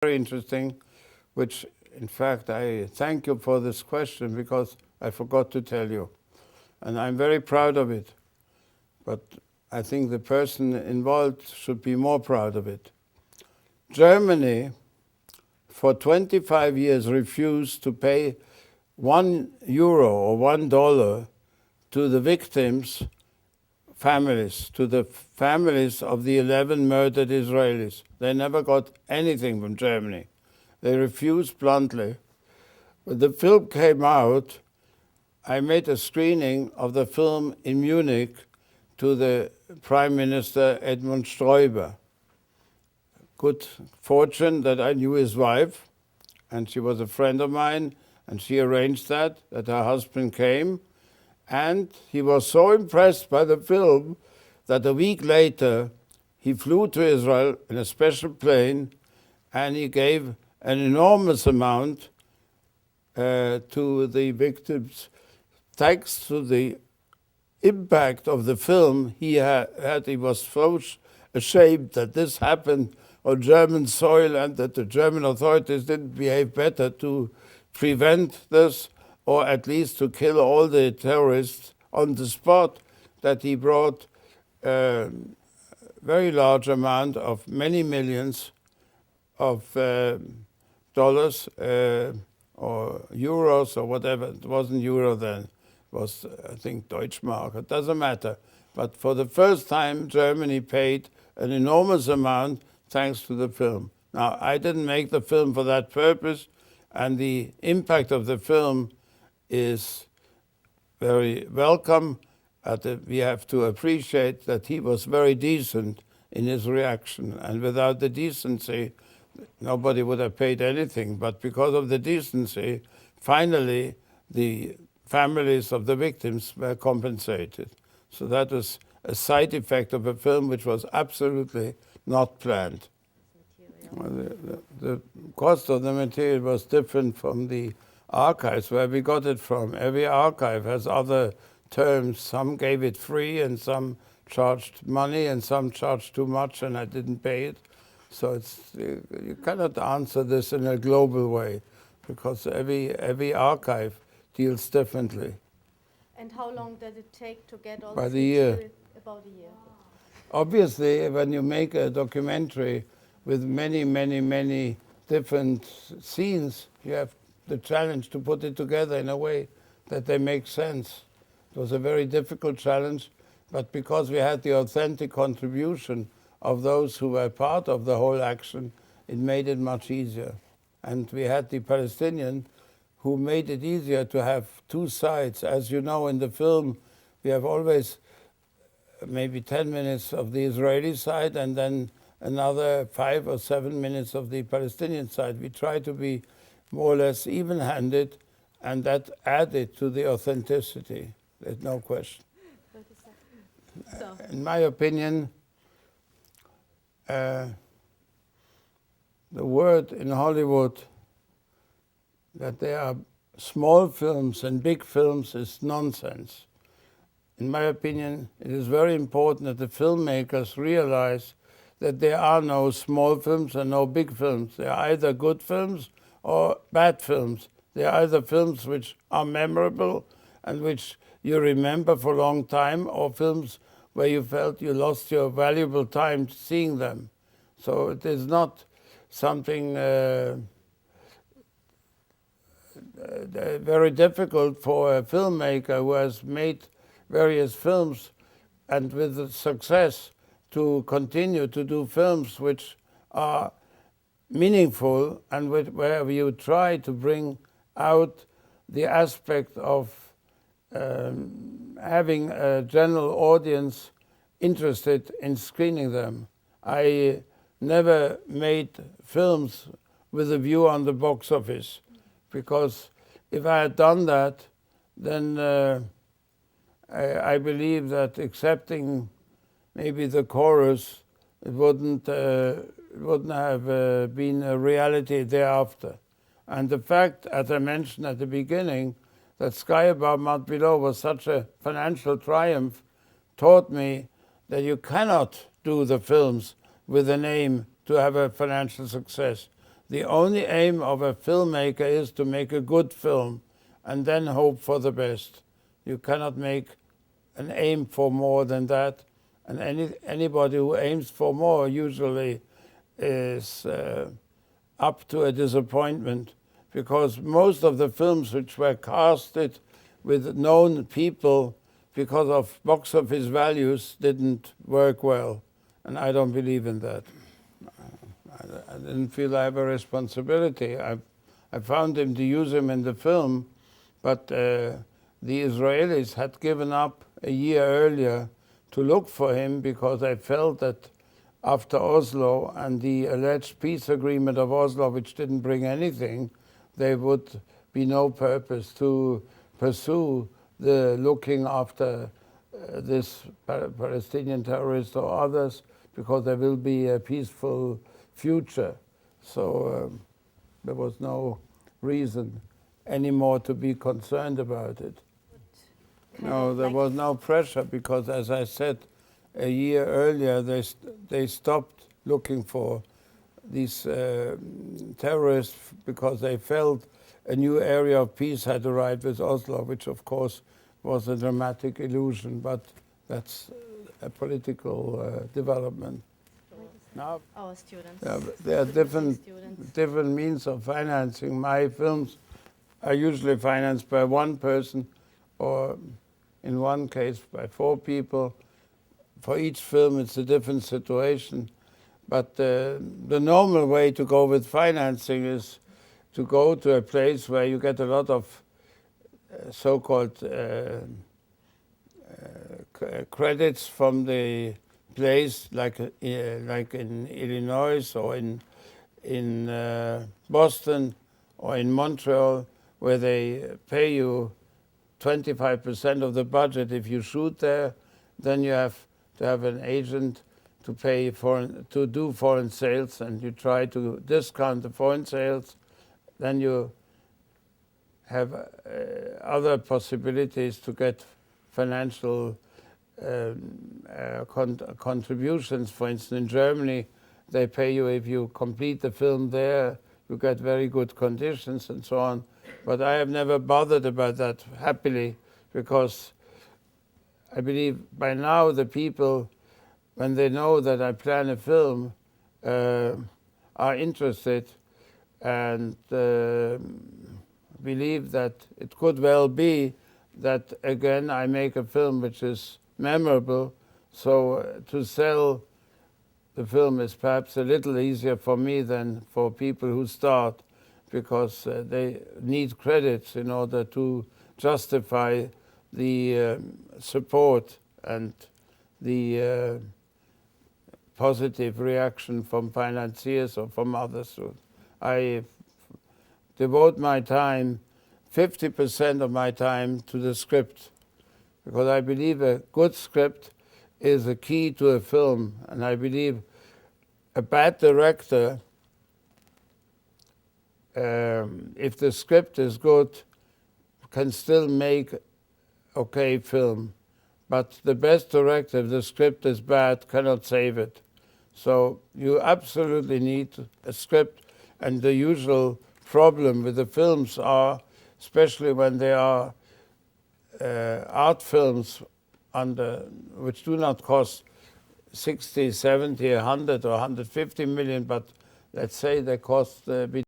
very interesting, which in fact I thank you for this question because I forgot to tell you. And I'm very proud of it. But I think the person involved should be more proud of it. Germany, for 25 years, refused to pay €1 or $1 to the victims' families, to the families of the 11 murdered Israelis. They never got anything from Germany. They refused bluntly. When the film came out, I made a screening of the film in Munich to the Prime Minister Edmund Stoiber. Good fortune that I knew his wife, and she was a friend of mine, and she arranged that her husband came. And he was so impressed by the film that a week later he flew to Israel in a special plane, and he gave an enormous amount to the victims. Thanks to the impact of the film he was so ashamed that this happened on German soil and that the German authorities didn't behave better to prevent this, or at least to kill all the terrorists on the spot, that he brought a very large amount of many millions of dollars or euros or whatever. It wasn't euro then. It was, I think, Deutschmark. It doesn't matter. But for the first time, Germany paid an enormous amount thanks to the film. Now, I didn't make the film for that purpose, and the impact of the film is very welcome. We have to appreciate that he was very decent in his reaction, and without the decency, nobody would have paid anything. But because of the decency, finally, the families of the victims were compensated. So that was a side effect of a film which was absolutely not planned. The cost of the material was different from the archives, where we got it from. Every archive has other terms. Some gave it free, and some charged money, and some charged too much, and I didn't pay it. So you cannot answer this in a global way, because every archive deals differently. And how long does it take to get all By this the year. material? About a year. Obviously, when you make a documentary with many different scenes, you have the challenge to put it together in a way that they make sense. It was a very difficult challenge, but because we had the authentic contribution of those who were part of the whole action, it made it much easier. And we had the Palestinian who made it easier to have two sides. As you know, in the film, we have always maybe 10 minutes of the Israeli side and then another 5 or 7 minutes of the Palestinian side. We try to be more or less even-handed, and that added to the authenticity. There's no question. In my opinion, the word in Hollywood that there are small films and big films is nonsense. In my opinion, it is very important that the filmmakers realize that there are no small films and no big films. They are either good films or bad films. They are either films which are memorable and which you remember for a long time, or films where you felt you lost your valuable time seeing them. So it is not something very difficult for a filmmaker who has made various films and with success to continue to do films which are meaningful and where you try to bring out the aspect of having a general audience interested in screening them. I never made films with a view on the box office, because if I had done that, then I believe that accepting maybe the chorus, it wouldn't have been a reality thereafter. And the fact, as I mentioned at the beginning, that Sky Above Mount Below was such a financial triumph taught me that you cannot do the films with an aim to have a financial success. The only aim of a filmmaker is to make a good film and then hope for the best. You cannot make an aim for more than that. And anybody who aims for more usually is up to a disappointment, because most of the films which were casted with known people because of box office values didn't work well. And I don't believe in that. I didn't feel I have a responsibility. I found him to use him in the film, but the Israelis had given up a year earlier to look for him because they felt that after Oslo and the alleged peace agreement of Oslo, which didn't bring anything, there would be no purpose to pursue the looking after this Palestinian terrorist or others, because there will be a peaceful future. So there was no reason anymore to be concerned about it. No, there was no pressure because, as I said, a year earlier they stopped looking for these terrorists because they felt a new area of peace had arrived with Oslo, which of course was a dramatic illusion, but that's a political development. Now, Our students. there are different means of financing. My films are usually financed by one person, or in one case by 4 people. For each film it's a different situation. But the normal way to go with financing is to go to a place where you get a lot of so-called credits from the place, like in Illinois or in Boston or in Montreal, where they pay you 25% of the budget. If you shoot there, then you have to have an agent to pay to do foreign sales, and you try to discount the foreign sales. Then you have other possibilities to get financial contributions. For instance, in Germany, they pay you if you complete the film there, you get very good conditions and so on. But I have never bothered about that, happily, because I believe by now the people, when they know that I plan a film, are interested and believe that it could well be that, again, I make a film which is memorable. So to sell the film is perhaps a little easier for me than for people who start, because they need credits in order to justify the support and the positive reaction from financiers or from others. So I devote my time, 50% of my time, to the script, because I believe a good script is a key to a film, and I believe a bad director, if the script is good, can still make okay film. But the best director, if the script is bad, cannot save it. So you absolutely need a script, and the usual problem with the films are, especially when they are art films which do not cost 60, 70, 100 or 150 million, but let's say they cost between